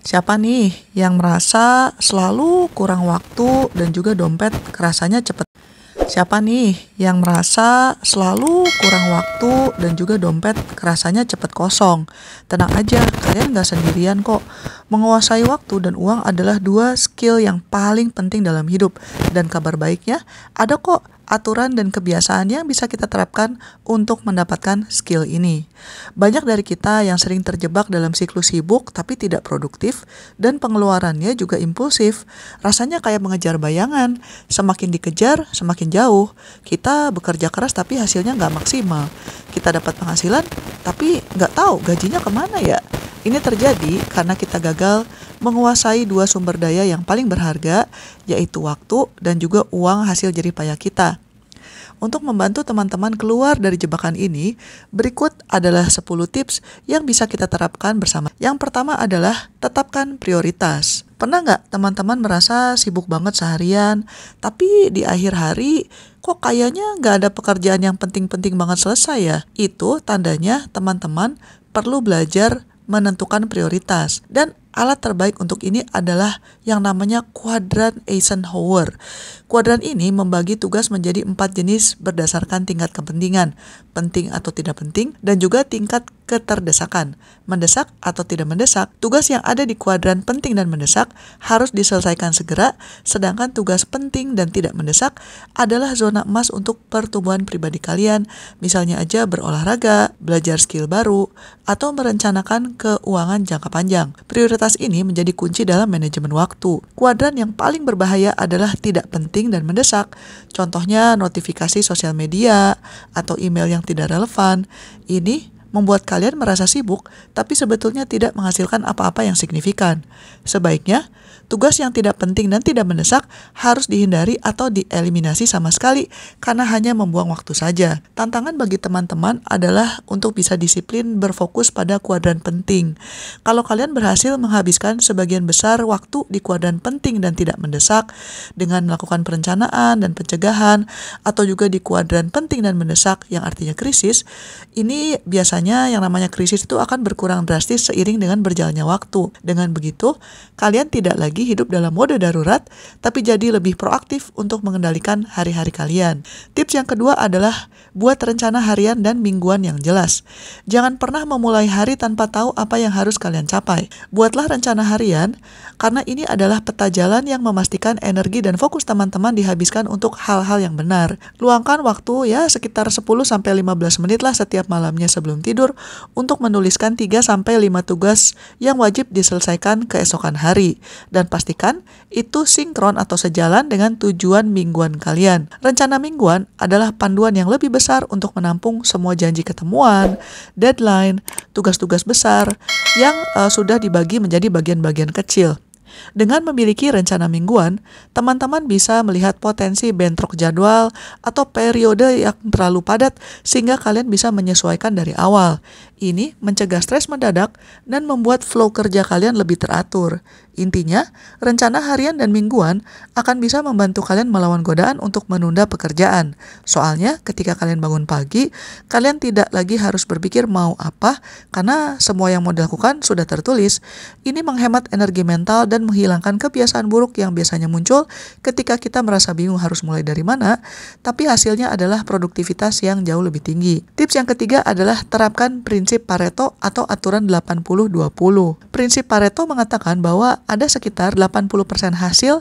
Siapa nih yang merasa selalu kurang waktu dan juga dompet kerasanya cepet? Siapa nih yang merasa selalu kurang waktu dan juga dompet kerasanya cepet kosong? Tenang aja, kalian nggak sendirian kok. Menguasai waktu dan uang adalah dua skill yang paling penting dalam hidup. Dan kabar baiknya, ada kok aturan dan kebiasaan yang bisa kita terapkan untuk mendapatkan skill ini. Banyak dari kita yang sering terjebak dalam siklus sibuk tapi tidak produktif dan pengeluarannya juga impulsif. Rasanya kayak mengejar bayangan, semakin dikejar semakin jauh. Kita bekerja keras tapi hasilnya nggak maksimal. Kita dapat penghasilan tapi nggak tahu gajinya kemana ya. Ini terjadi karena kita gagal menguasai dua sumber daya yang paling berharga, yaitu waktu dan juga uang hasil jerih payah kita. Untuk membantu teman-teman keluar dari jebakan ini, berikut adalah 10 tips yang bisa kita terapkan bersama. Yang pertama adalah tetapkan prioritas. Pernah nggak teman-teman merasa sibuk banget seharian, tapi di akhir hari kok kayaknya nggak ada pekerjaan yang penting-penting banget selesai ya? Itu tandanya teman-teman perlu belajar menentukan prioritas. Dan alat terbaik untuk ini adalah yang namanya kuadran Eisenhower. Kuadran ini membagi tugas menjadi 4 jenis berdasarkan tingkat kepentingan, penting atau tidak penting, dan juga tingkat keterdesakan, mendesak atau tidak mendesak. Tugas yang ada di kuadran penting dan mendesak harus diselesaikan segera, sedangkan tugas penting dan tidak mendesak adalah zona emas untuk pertumbuhan pribadi kalian, misalnya aja berolahraga, belajar skill baru, atau merencanakan keuangan jangka panjang. Prioritas ini menjadi kunci dalam manajemen waktu. Kuadran yang paling berbahaya adalah tidak penting dan mendesak. Contohnya notifikasi sosial media atau email yang tidak relevan. Ini membuat kalian merasa sibuk, tapi sebetulnya tidak menghasilkan apa-apa yang signifikan. Sebaiknya, tugas yang tidak penting dan tidak mendesak harus dihindari atau dieliminasi sama sekali, karena hanya membuang waktu saja. Tantangan bagi teman-teman adalah untuk bisa disiplin berfokus pada kuadran penting. Kalau kalian berhasil menghabiskan sebagian besar waktu di kuadran penting dan tidak mendesak, dengan melakukan perencanaan dan pencegahan, atau juga di kuadran penting dan mendesak yang artinya krisis, ini biasanya yang namanya krisis itu akan berkurang drastis seiring dengan berjalannya waktu. Dengan begitu, kalian tidak lagi hidup dalam mode darurat, tapi jadi lebih proaktif untuk mengendalikan hari-hari kalian. Tips yang kedua adalah buat rencana harian dan mingguan yang jelas. Jangan pernah memulai hari tanpa tahu apa yang harus kalian capai. Buatlah rencana harian, karena ini adalah peta jalan yang memastikan energi dan fokus teman-teman dihabiskan untuk hal-hal yang benar. Luangkan waktu ya sekitar 10-15 menit lah setiap malamnya sebelum tidur untuk menuliskan 3-5 tugas yang wajib diselesaikan keesokan hari. Dan pastikan itu sinkron atau sejalan dengan tujuan mingguan kalian. Rencana mingguan adalah panduan yang lebih besar untuk menampung semua janji ketemuan, deadline, tugas-tugas besar yang sudah dibagi menjadi bagian-bagian kecil. Dengan memiliki rencana mingguan, teman-teman bisa melihat potensi bentrok jadwal atau periode yang terlalu padat sehingga kalian bisa menyesuaikan dari awal. Ini mencegah stres mendadak dan membuat flow kerja kalian lebih teratur. Intinya, rencana harian dan mingguan akan bisa membantu kalian melawan godaan untuk menunda pekerjaan. Soalnya, ketika kalian bangun pagi, kalian tidak lagi harus berpikir mau apa karena semua yang mau dilakukan sudah tertulis. Ini menghemat energi mental dan menghilangkan kebiasaan buruk yang biasanya muncul ketika kita merasa bingung harus mulai dari mana, tapi hasilnya adalah produktivitas yang jauh lebih tinggi. Tips yang ketiga adalah terapkan prinsip Pareto atau aturan 80-20. Prinsip Pareto mengatakan bahwa ada sekitar 80% hasil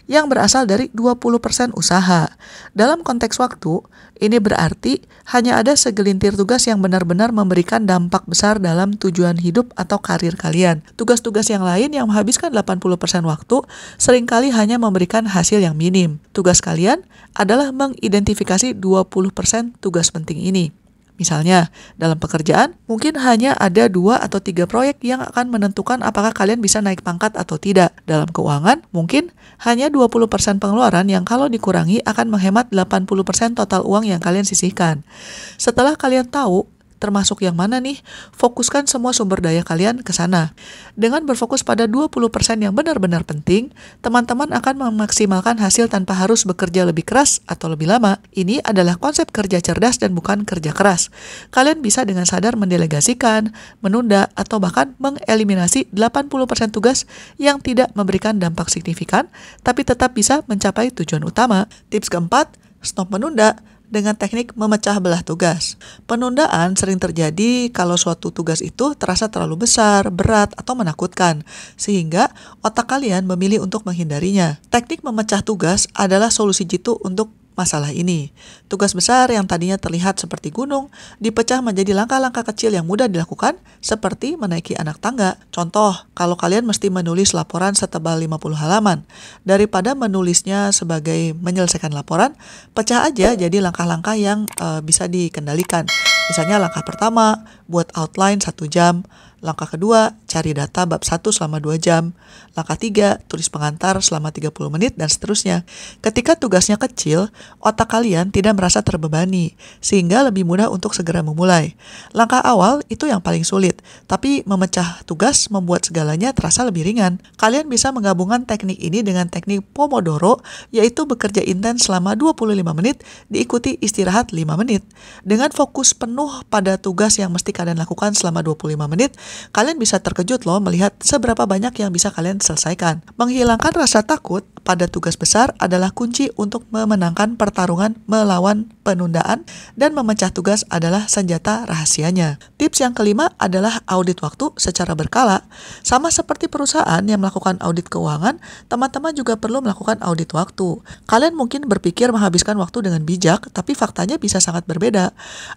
yang berasal dari 20% usaha. Dalam konteks waktu, ini berarti hanya ada segelintir tugas yang benar-benar memberikan dampak besar dalam tujuan hidup atau karir kalian. Tugas-tugas yang lain yang menghabiskan 80% waktu seringkali hanya memberikan hasil yang minim. Tugas kalian adalah mengidentifikasi 20% tugas penting ini. Misalnya, dalam pekerjaan, mungkin hanya ada 2 atau 3 proyek yang akan menentukan apakah kalian bisa naik pangkat atau tidak. Dalam keuangan, mungkin hanya 20% pengeluaran yang kalau dikurangi akan menghemat 80% total uang yang kalian sisihkan. Setelah kalian tahu termasuk yang mana nih? Fokuskan semua sumber daya kalian ke sana. Dengan berfokus pada 20% yang benar-benar penting, teman-teman akan memaksimalkan hasil tanpa harus bekerja lebih keras atau lebih lama. Ini adalah konsep kerja cerdas dan bukan kerja keras. Kalian bisa dengan sadar mendelegasikan, menunda, atau bahkan mengeliminasi 80% tugas yang tidak memberikan dampak signifikan, tapi tetap bisa mencapai tujuan utama. Tips keempat, stop menunda dengan teknik memecah belah tugas. Penundaan sering terjadi kalau suatu tugas itu terasa terlalu besar, berat, atau menakutkan, sehingga otak kalian memilih untuk menghindarinya. Teknik memecah tugas adalah solusi jitu untuk masalah ini. Tugas besar yang tadinya terlihat seperti gunung, dipecah menjadi langkah-langkah kecil yang mudah dilakukan, seperti menaiki anak tangga. Contoh, kalau kalian mesti menulis laporan setebal 50 halaman, daripada menulisnya sebagai menyelesaikan laporan, pecah aja jadi langkah-langkah yang bisa dikendalikan. Misalnya langkah pertama, buat outline 1 jam. Langkah kedua, cari data bab 1 selama 2 jam. Langkah 3, tulis pengantar selama 30 menit, dan seterusnya. Ketika tugasnya kecil, otak kalian tidak merasa terbebani, sehingga lebih mudah untuk segera memulai. Langkah awal itu yang paling sulit, tapi memecah tugas membuat segalanya terasa lebih ringan. Kalian bisa menggabungkan teknik ini dengan teknik Pomodoro, yaitu bekerja intens selama 25 menit, diikuti istirahat 5 menit. Dengan fokus penuh pada tugas yang mesti kalian lakukan selama 25 menit, kalian bisa terkejut loh melihat seberapa banyak yang bisa kalian selesaikan. Menghilangkan rasa takut pada tugas besar adalah kunci untuk memenangkan pertarungan melawan penundaan, dan memecah tugas adalah senjata rahasianya. Tips yang kelima adalah audit waktu secara berkala. Sama seperti perusahaan yang melakukan audit keuangan, teman-teman juga perlu melakukan audit waktu. Kalian mungkin berpikir menghabiskan waktu dengan bijak, tapi faktanya bisa sangat berbeda.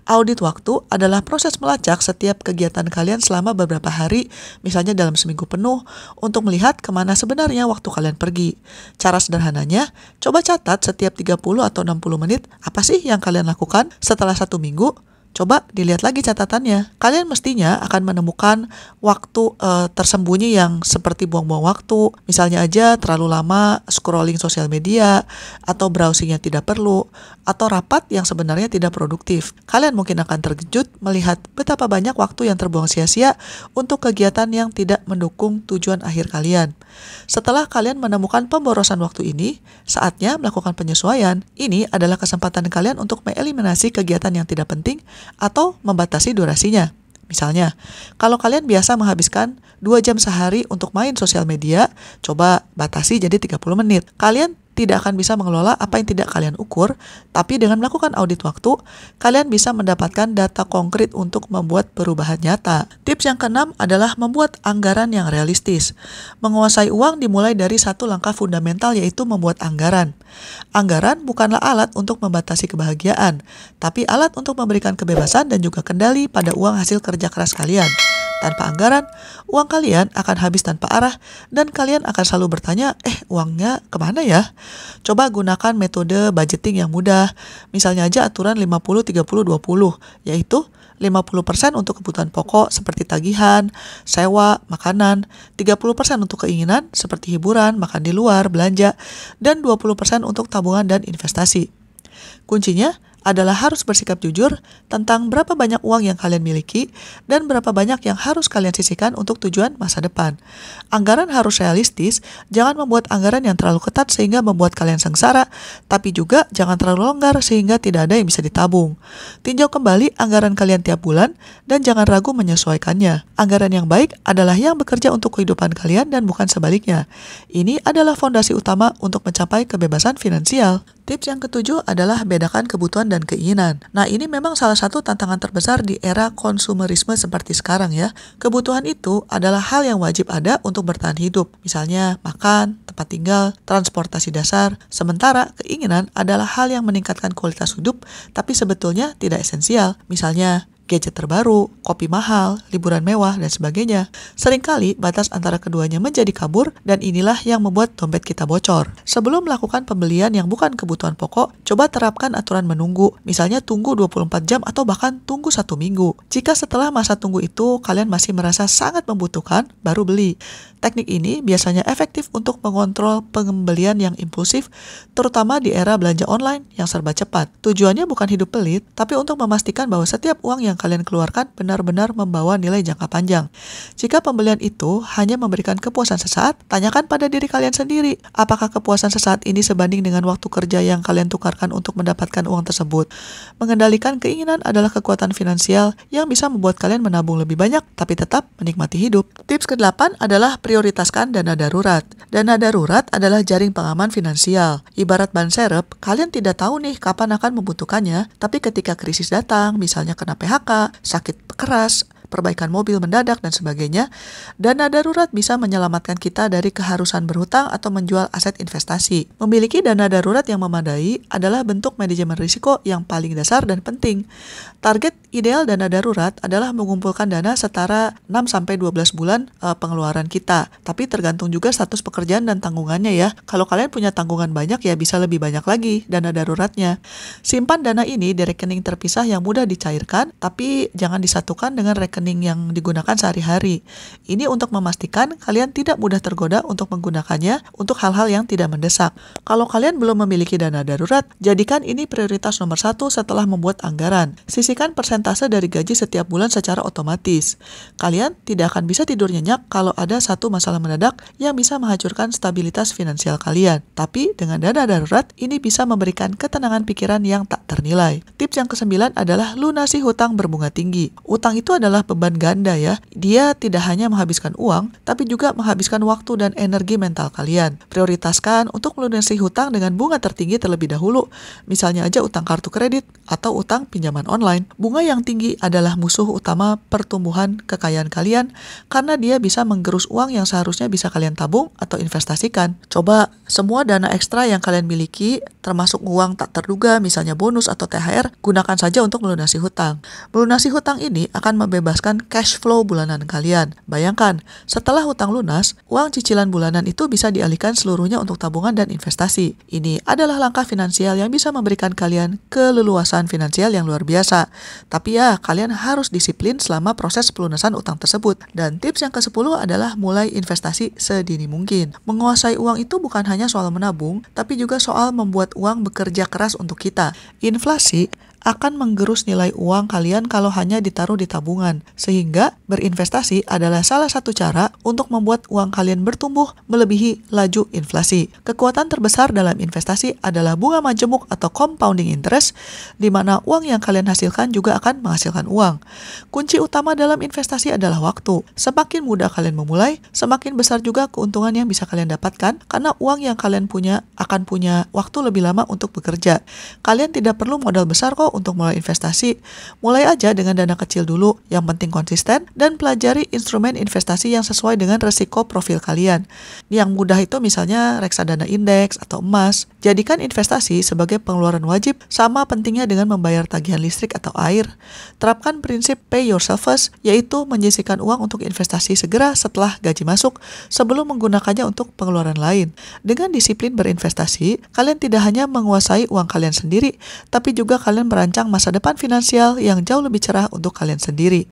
Audit waktu adalah proses melacak setiap kegiatan kalian selama beberapa hari, misalnya dalam seminggu penuh, untuk melihat kemana sebenarnya waktu kalian pergi. Cara sederhananya, coba catat setiap 30 atau 60 menit, apa sih yang kalian lakukan setelah 1 minggu? Coba dilihat lagi catatannya. Kalian mestinya akan menemukan waktu tersembunyi yang seperti buang-buang waktu. Misalnya aja terlalu lama scrolling sosial media, atau browsing yang tidak perlu, atau rapat yang sebenarnya tidak produktif. Kalian mungkin akan terkejut melihat betapa banyak waktu yang terbuang sia-sia untuk kegiatan yang tidak mendukung tujuan akhir kalian. Setelah kalian menemukan pemborosan waktu ini, saatnya melakukan penyesuaian. Ini adalah kesempatan kalian untuk mengeliminasi kegiatan yang tidak penting atau membatasi durasinya. Misalnya, kalau kalian biasa menghabiskan 2 jam sehari untuk main sosial media, coba batasi jadi 30 menit. Kalian tidak akan bisa mengelola apa yang tidak kalian ukur, tapi dengan melakukan audit waktu, kalian bisa mendapatkan data konkret untuk membuat perubahan nyata. Tips yang keenam adalah membuat anggaran yang realistis. Menguasai uang dimulai dari satu langkah fundamental, yaitu membuat anggaran. Anggaran bukanlah alat untuk membatasi kebahagiaan, tapi alat untuk memberikan kebebasan dan juga kendali pada uang hasil kerja keras kalian. Tanpa anggaran, uang kalian akan habis tanpa arah, dan kalian akan selalu bertanya, uangnya kemana ya? Coba gunakan metode budgeting yang mudah. Misalnya aja aturan 50-30-20, yaitu 50% untuk kebutuhan pokok seperti tagihan, sewa, makanan, 30% untuk keinginan seperti hiburan, makan di luar, belanja, dan 20% untuk tabungan dan investasi. Kuncinya adalah harus bersikap jujur tentang berapa banyak uang yang kalian miliki dan berapa banyak yang harus kalian sisihkan untuk tujuan masa depan. Anggaran harus realistis, jangan membuat anggaran yang terlalu ketat sehingga membuat kalian sengsara, tapi juga jangan terlalu longgar sehingga tidak ada yang bisa ditabung. Tinjau kembali anggaran kalian tiap bulan dan jangan ragu menyesuaikannya. Anggaran yang baik adalah yang bekerja untuk kehidupan kalian dan bukan sebaliknya. Ini adalah fondasi utama untuk mencapai kebebasan finansial. Tips yang ketujuh adalah bedakan kebutuhan dan keinginan. Nah, ini memang salah satu tantangan terbesar di era konsumerisme seperti sekarang ya. Kebutuhan itu adalah hal yang wajib ada untuk bertahan hidup. Misalnya makan, tempat tinggal, transportasi dasar. Sementara keinginan adalah hal yang meningkatkan kualitas hidup, tapi sebetulnya tidak esensial. Misalnya gadget terbaru, kopi mahal, liburan mewah, dan sebagainya. Seringkali batas antara keduanya menjadi kabur, dan inilah yang membuat dompet kita bocor. Sebelum melakukan pembelian yang bukan kebutuhan pokok, coba terapkan aturan menunggu. Misalnya tunggu 24 jam atau bahkan tunggu 1 minggu. Jika setelah masa tunggu itu kalian masih merasa sangat membutuhkan, baru beli. Teknik ini biasanya efektif untuk mengontrol pembelian yang impulsif, terutama di era belanja online yang serba cepat. Tujuannya bukan hidup pelit, tapi untuk memastikan bahwa setiap uang yang yang kalian keluarkan benar-benar membawa nilai jangka panjang. Jika pembelian itu hanya memberikan kepuasan sesaat, tanyakan pada diri kalian sendiri, apakah kepuasan sesaat ini sebanding dengan waktu kerja yang kalian tukarkan untuk mendapatkan uang tersebut. Mengendalikan keinginan adalah kekuatan finansial yang bisa membuat kalian menabung lebih banyak, tapi tetap menikmati hidup. Tips ke-8 adalah prioritaskan dana darurat. Dana darurat adalah jaring pengaman finansial. Ibarat ban serep, kalian tidak tahu nih kapan akan membutuhkannya, tapi ketika krisis datang, misalnya kena PHK, sakit keras, perbaikan mobil mendadak, dan sebagainya, dana darurat bisa menyelamatkan kita dari keharusan berhutang atau menjual aset investasi. Memiliki dana darurat yang memadai adalah bentuk manajemen risiko yang paling dasar dan penting. Target ideal dana darurat adalah mengumpulkan dana setara 6-12 bulan pengeluaran kita. Tapi tergantung juga status pekerjaan dan tanggungannya ya. Kalau kalian punya tanggungan banyak ya bisa lebih banyak lagi dana daruratnya. Simpan dana ini di rekening terpisah yang mudah dicairkan, tapi jangan disatukan dengan rekening yang digunakan sehari-hari. Ini untuk memastikan kalian tidak mudah tergoda untuk menggunakannya untuk hal-hal yang tidak mendesak. Kalau kalian belum memiliki dana darurat, jadikan ini prioritas nomor 1 setelah membuat anggaran. Sisihkan persentase dari gaji setiap bulan secara otomatis. Kalian tidak akan bisa tidur nyenyak kalau ada satu masalah mendadak yang bisa menghancurkan stabilitas finansial kalian. Tapi dengan dana darurat, ini bisa memberikan ketenangan pikiran yang tak ternilai. Tips yang ke-9 adalah lunasi hutang berbunga tinggi. Utang itu adalah beban ganda ya. Dia tidak hanya menghabiskan uang, tapi juga menghabiskan waktu dan energi mental kalian. Prioritaskan untuk melunasi hutang dengan bunga tertinggi terlebih dahulu. Misalnya aja utang kartu kredit atau utang pinjaman online. Bunga yang tinggi adalah musuh utama pertumbuhan kekayaan kalian karena dia bisa menggerus uang yang seharusnya bisa kalian tabung atau investasikan. Coba semua dana ekstra yang kalian miliki, termasuk uang tak terduga, misalnya bonus atau THR, gunakan saja untuk melunasi hutang. Melunasi hutang ini akan membebaskan cash flow bulanan kalian. Bayangkan, setelah hutang lunas, uang cicilan bulanan itu bisa dialihkan seluruhnya untuk tabungan dan investasi. Ini adalah langkah finansial yang bisa memberikan kalian keleluasan finansial yang luar biasa. Tapi ya, kalian harus disiplin selama proses pelunasan utang tersebut. Dan tips yang ke-10 adalah mulai investasi sedini mungkin. Menguasai uang itu bukan hanya soal menabung, tapi juga soal membuat uang bekerja keras untuk kita. Inflasi akan menggerus nilai uang kalian kalau hanya ditaruh di tabungan. Sehingga berinvestasi adalah salah satu cara untuk membuat uang kalian bertumbuh melebihi laju inflasi. Kekuatan terbesar dalam investasi adalah bunga majemuk atau compounding interest, di mana uang yang kalian hasilkan juga akan menghasilkan uang. Kunci utama dalam investasi adalah waktu. Semakin mudah kalian memulai, semakin besar juga keuntungan yang bisa kalian dapatkan karena uang yang kalian punya akan punya waktu lebih lama untuk bekerja. Kalian tidak perlu modal besar kok untuk mulai investasi. Mulai aja dengan dana kecil dulu, yang penting konsisten, dan pelajari instrumen investasi yang sesuai dengan resiko profil kalian. Yang mudah itu misalnya reksadana indeks atau emas. Jadikan investasi sebagai pengeluaran wajib, sama pentingnya dengan membayar tagihan listrik atau air. Terapkan prinsip pay yourself first, yaitu menyisihkan uang untuk investasi segera setelah gaji masuk, sebelum menggunakannya untuk pengeluaran lain. Dengan disiplin berinvestasi, kalian tidak hanya menguasai uang kalian sendiri, tapi juga kalian merancang masa depan finansial yang jauh lebih cerah untuk kalian sendiri.